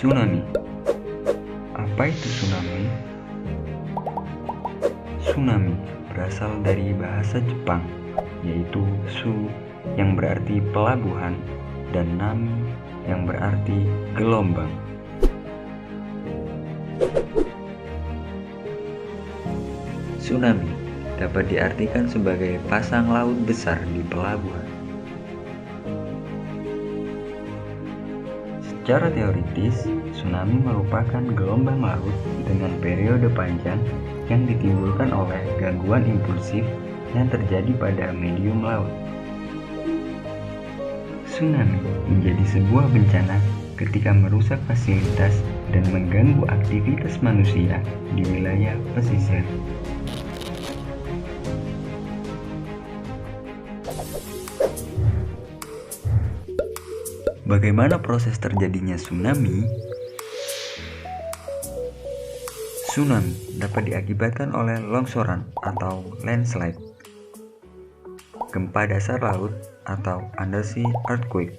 Tsunami. Apa itu tsunami? Tsunami berasal dari bahasa Jepang, yaitu su yang berarti pelabuhan dan nami yang berarti gelombang. Tsunami dapat diartikan sebagai pasang laut besar di pelabuhan. Secara teoritis, tsunami merupakan gelombang laut dengan periode panjang yang ditimbulkan oleh gangguan impulsif yang terjadi pada medium laut. Tsunami menjadi sebuah bencana ketika merusak fasilitas dan mengganggu aktivitas manusia di wilayah pesisir. Bagaimana proses terjadinya tsunami? Tsunami dapat diakibatkan oleh longsoran atau landslide, gempa dasar laut atau undersea earthquake,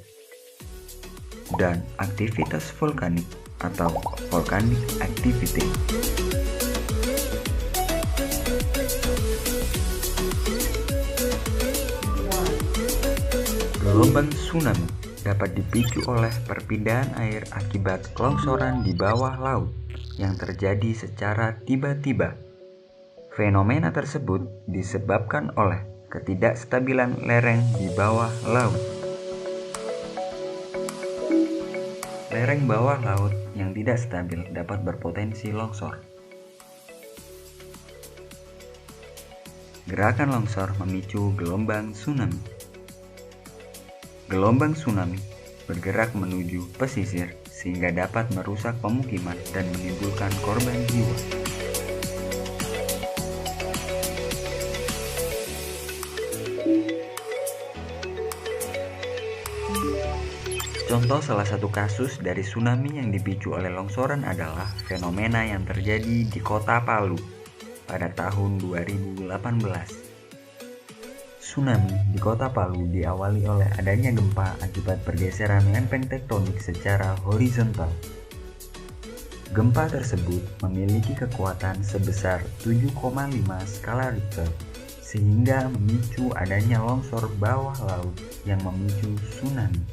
dan aktivitas vulkanik atau volcanic activity. Gelombang tsunami dapat dipicu oleh perpindahan air akibat longsoran di bawah laut yang terjadi secara tiba-tiba. Fenomena tersebut disebabkan oleh ketidakstabilan lereng di bawah laut. Lereng bawah laut yang tidak stabil dapat berpotensi longsor. Gerakan longsor memicu gelombang tsunami. Gelombang tsunami bergerak menuju pesisir sehingga dapat merusak pemukiman dan menimbulkan korban jiwa. Contoh salah satu kasus dari tsunami yang dipicu oleh longsoran adalah fenomena yang terjadi di kota Palu pada tahun 2018. Tsunami di kota Palu diawali oleh adanya gempa akibat pergeseran lempeng tektonik secara horizontal. Gempa tersebut memiliki kekuatan sebesar 7,5 skala Richter sehingga memicu adanya longsor bawah laut yang memicu tsunami.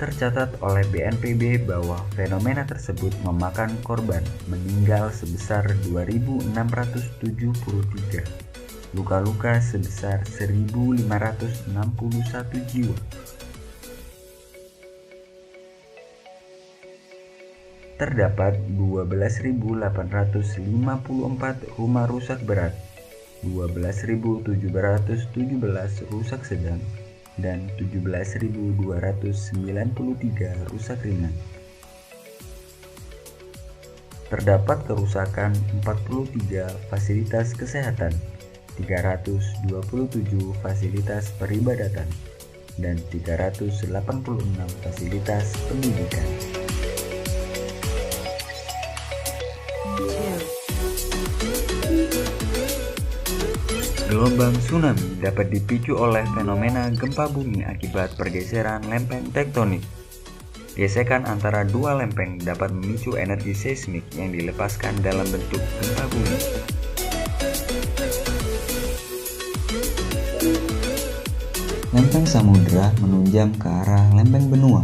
Tercatat oleh BNPB bahwa fenomena tersebut memakan korban meninggal sebesar 2.673, luka-luka sebesar 1.561 jiwa. Terdapat 12.854 rumah rusak berat, 12.717 rusak sedang, dan 17.293 rusak ringan. Terdapat kerusakan 43 fasilitas kesehatan, 327 fasilitas peribadatan, dan 386 fasilitas pendidikan. Gelombang tsunami dapat dipicu oleh fenomena gempa bumi akibat pergeseran lempeng tektonik. Gesekan antara dua lempeng dapat memicu energi seismik yang dilepaskan dalam bentuk gempa bumi. Lempeng samudera menunjam ke arah lempeng benua,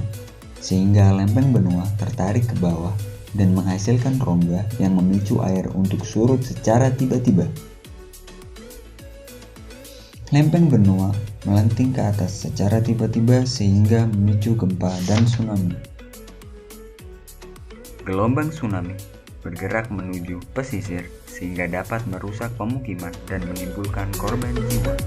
sehingga lempeng benua tertarik ke bawah dan menghasilkan rongga yang memicu air untuk surut secara tiba-tiba. Lempeng benua melenting ke atas secara tiba-tiba sehingga memicu gempa dan tsunami. Gelombang tsunami bergerak menuju pesisir sehingga dapat merusak pemukiman dan menimbulkan korban jiwa.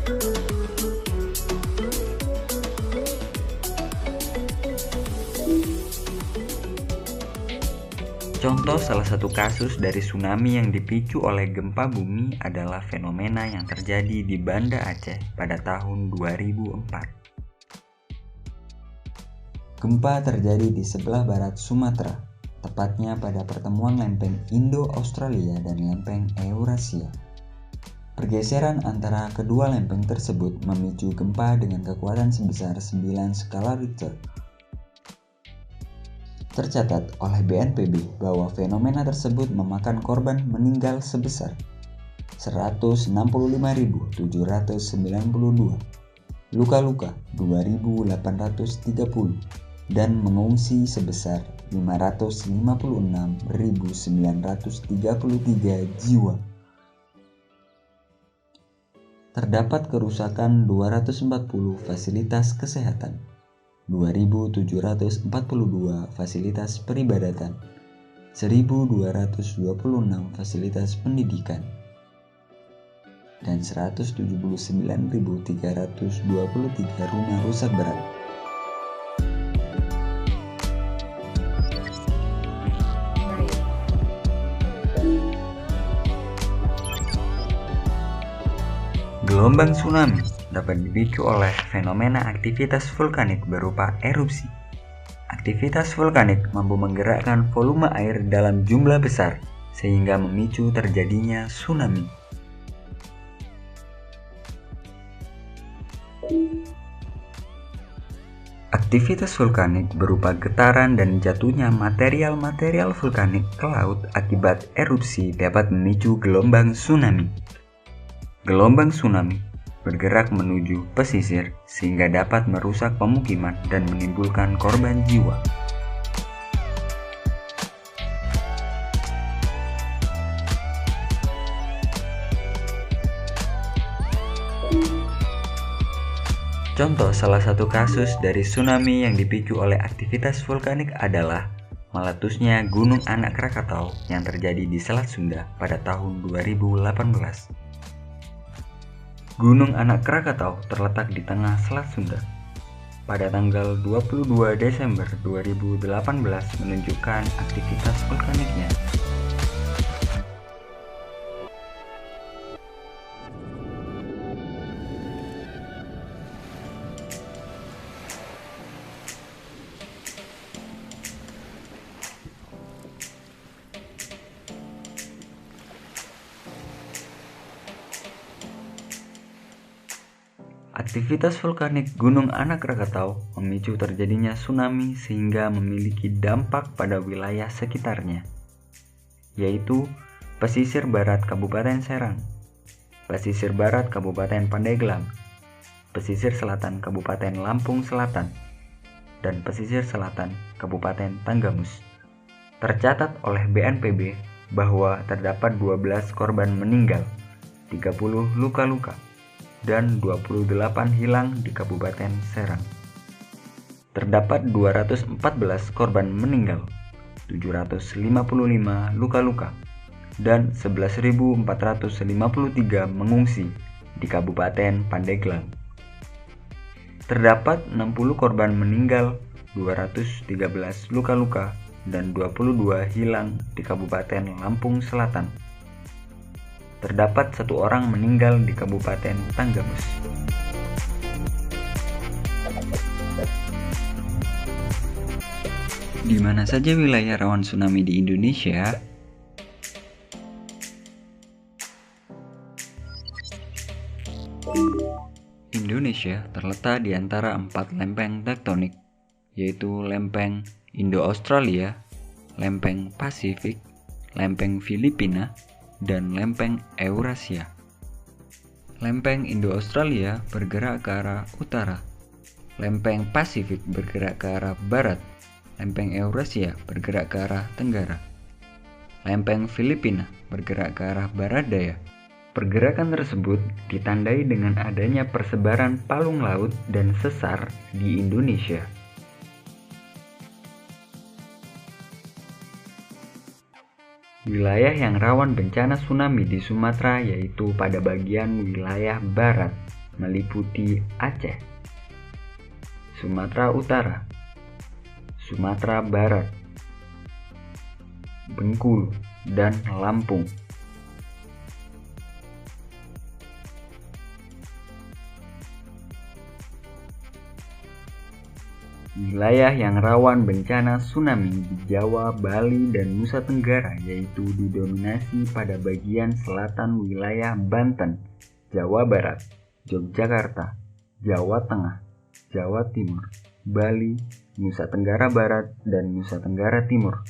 Contoh salah satu kasus dari tsunami yang dipicu oleh gempa bumi adalah fenomena yang terjadi di Banda Aceh pada tahun 2004. Gempa terjadi di sebelah barat Sumatera, tepatnya pada pertemuan lempeng Indo-Australia dan lempeng Eurasia. Pergeseran antara kedua lempeng tersebut memicu gempa dengan kekuatan sebesar 9 skala Richter. Tercatat oleh BNPB bahwa fenomena tersebut memakan korban meninggal sebesar 165.792, luka-luka 2.830, dan mengungsi sebesar 556.933 jiwa. Terdapat kerusakan 240 fasilitas kesehatan, 2.742 fasilitas peribadatan, 1.226 fasilitas pendidikan, dan 179.323 rumah rusak berat. Gelombang tsunami dapat dipicu oleh fenomena aktivitas vulkanik berupa erupsi. Aktivitas vulkanik mampu menggerakkan volume air dalam jumlah besar sehingga memicu terjadinya tsunami. Aktivitas vulkanik berupa getaran dan jatuhnya material-material vulkanik ke laut akibat erupsi dapat memicu gelombang tsunami. Gelombang tsunami bergerak menuju pesisir sehingga dapat merusak pemukiman dan menimbulkan korban jiwa. Contoh salah satu kasus dari tsunami yang dipicu oleh aktivitas vulkanik adalah meletusnya Gunung Anak Krakatau yang terjadi di Selat Sunda pada tahun 2018. Gunung Anak Krakatau terletak di tengah Selat Sunda. Pada tanggal 22 Desember 2018 menunjukkan aktivitas vulkaniknya. Aktivitas vulkanik Gunung Anak Krakatau memicu terjadinya tsunami sehingga memiliki dampak pada wilayah sekitarnya, yaitu pesisir barat Kabupaten Serang, pesisir barat Kabupaten Pandeglang, pesisir selatan Kabupaten Lampung Selatan, dan pesisir selatan Kabupaten Tanggamus. Tercatat oleh BNPB bahwa terdapat 12 korban meninggal, 30 luka-luka, dan 28 hilang di Kabupaten Serang. Terdapat 214 korban meninggal, 755 luka-luka, dan 11.453 mengungsi di Kabupaten Pandeglang. Terdapat 60 korban meninggal, 213 luka-luka, dan 22 hilang di Kabupaten Lampung Selatan. Terdapat 1 orang meninggal di Kabupaten Tanggamus. Di mana saja wilayah rawan tsunami di Indonesia? Indonesia terletak di antara 4 lempeng tektonik, yaitu lempeng Indo-Australia, lempeng Pasifik, lempeng Filipina, dan lempeng Eurasia. Lempeng Indo-Australia bergerak ke arah utara, lempeng Pasifik bergerak ke arah barat, lempeng Eurasia bergerak ke arah tenggara, lempeng Filipina bergerak ke arah barat daya. Pergerakan tersebut ditandai dengan adanya persebaran palung laut dan sesar di Indonesia. Wilayah yang rawan bencana tsunami di Sumatera yaitu pada bagian wilayah barat, meliputi Aceh, Sumatera Utara, Sumatera Barat, Bengkulu, dan Lampung. Wilayah yang rawan bencana tsunami di Jawa, Bali, dan Nusa Tenggara yaitu didominasi pada bagian selatan wilayah Banten, Jawa Barat, Yogyakarta, Jawa Tengah, Jawa Timur, Bali, Nusa Tenggara Barat, dan Nusa Tenggara Timur.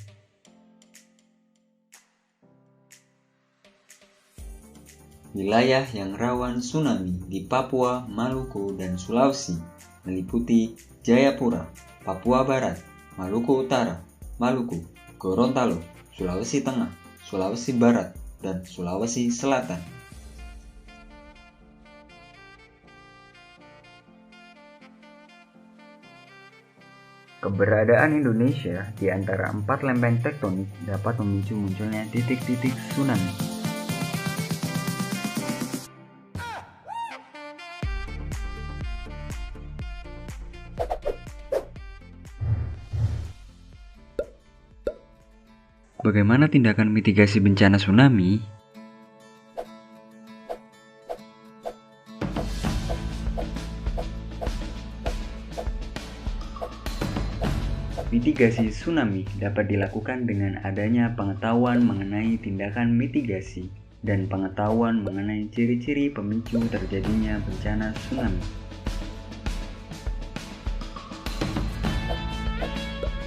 Wilayah yang rawan tsunami di Papua, Maluku, dan Sulawesi meliputi Jayapura, Papua Barat, Maluku Utara, Maluku, Gorontalo, Sulawesi Tengah, Sulawesi Barat, dan Sulawesi Selatan. Keberadaan Indonesia di antara 4 lempeng tektonik dapat memicu munculnya titik-titik tsunami. Bagaimana tindakan mitigasi bencana tsunami? Mitigasi tsunami dapat dilakukan dengan adanya pengetahuan mengenai tindakan mitigasi dan pengetahuan mengenai ciri-ciri pemicu terjadinya bencana tsunami.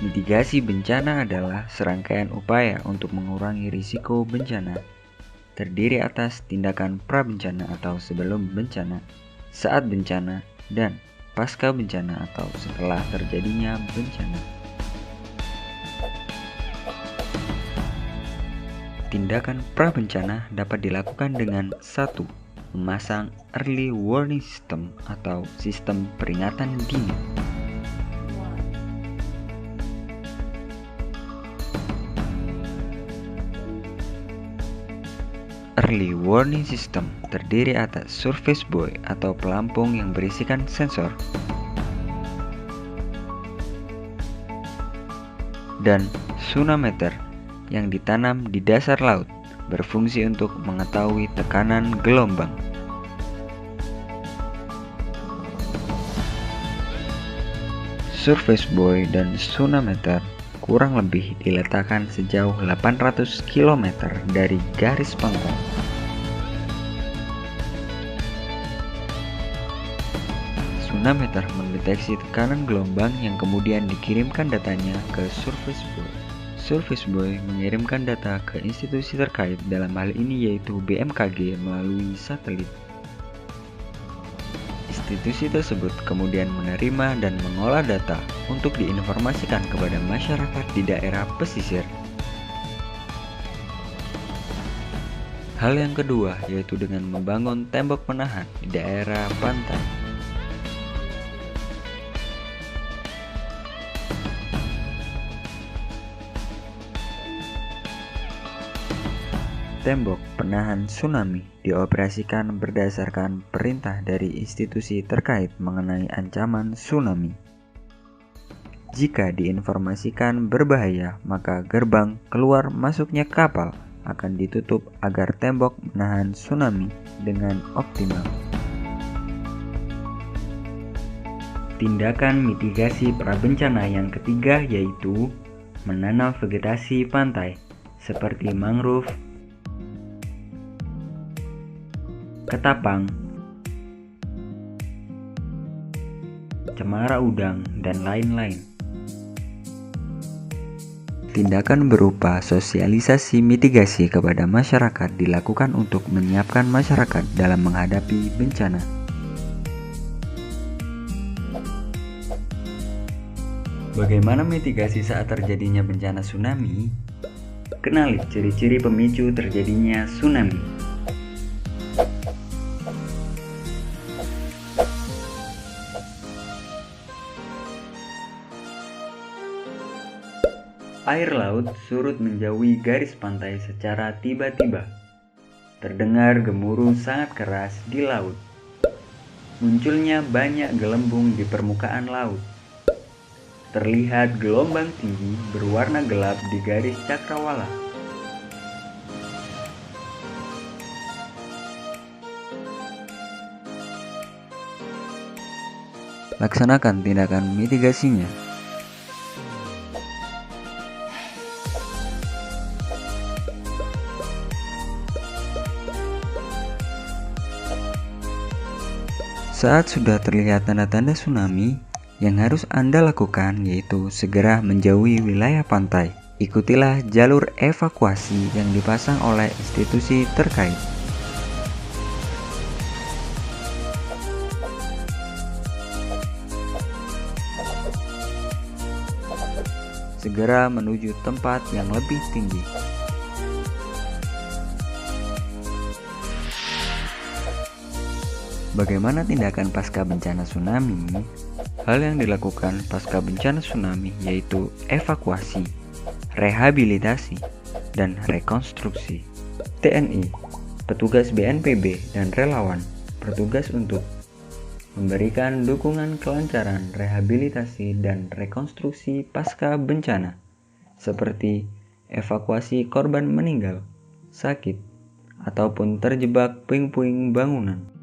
Mitigasi bencana adalah serangkaian upaya untuk mengurangi risiko bencana, terdiri atas tindakan prabencana atau sebelum bencana, saat bencana, dan pasca bencana atau setelah terjadinya bencana. Tindakan prabencana dapat dilakukan dengan 1. Memasang early warning system atau sistem peringatan dini. Early warning system terdiri atas surface buoy atau pelampung yang berisikan sensor dan tsunameter yang ditanam di dasar laut, berfungsi untuk mengetahui tekanan gelombang. Surface buoy dan tsunameter kurang lebih diletakkan sejauh 800 km dari garis pantai. Tsunameter mendeteksi tekanan gelombang yang kemudian dikirimkan datanya ke surface buoy. Surface buoy mengirimkan data ke institusi terkait, dalam hal ini yaitu BMKG melalui satelit. Institusi tersebut kemudian menerima dan mengolah data untuk diinformasikan kepada masyarakat di daerah pesisir. Hal yang kedua yaitu dengan membangun tembok penahan di daerah pantai. Tembok penahan tsunami dioperasikan berdasarkan perintah dari institusi terkait mengenai ancaman tsunami. Jika diinformasikan berbahaya, maka gerbang keluar masuknya kapal akan ditutup agar tembok menahan tsunami dengan optimal. Tindakan mitigasi prabencana yang ketiga yaitu menanam vegetasi pantai seperti mangrove, ketapang, cemara udang, dan lain-lain. Tindakan berupa sosialisasi mitigasi kepada masyarakat dilakukan untuk menyiapkan masyarakat dalam menghadapi bencana. Bagaimana mitigasi saat terjadinya bencana tsunami? Kenali ciri-ciri pemicu terjadinya tsunami. Air laut surut menjauhi garis pantai secara tiba-tiba. Terdengar gemuruh sangat keras di laut. Munculnya banyak gelembung di permukaan laut. Terlihat gelombang tinggi berwarna gelap di garis cakrawala. Laksanakan tindakan mitigasinya. Saat sudah terlihat tanda-tanda tsunami, yang harus Anda lakukan yaitu segera menjauhi wilayah pantai. Ikutilah jalur evakuasi yang dipasang oleh institusi terkait. Segera menuju tempat yang lebih tinggi. Bagaimana tindakan pasca bencana tsunami? Hal yang dilakukan pasca bencana tsunami yaitu evakuasi, rehabilitasi, dan rekonstruksi. TNI, petugas BNPB, dan relawan bertugas untuk memberikan dukungan kelancaran rehabilitasi dan rekonstruksi pasca bencana, seperti evakuasi korban meninggal, sakit, ataupun terjebak puing-puing bangunan.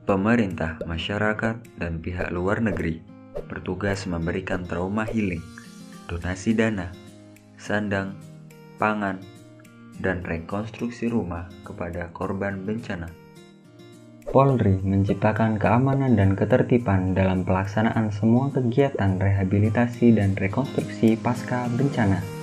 Pemerintah, masyarakat, dan pihak luar negeri bertugas memberikan trauma healing, donasi dana, sandang, pangan, dan rekonstruksi rumah kepada korban bencana. Polri menciptakan keamanan dan ketertiban dalam pelaksanaan semua kegiatan rehabilitasi dan rekonstruksi pasca bencana.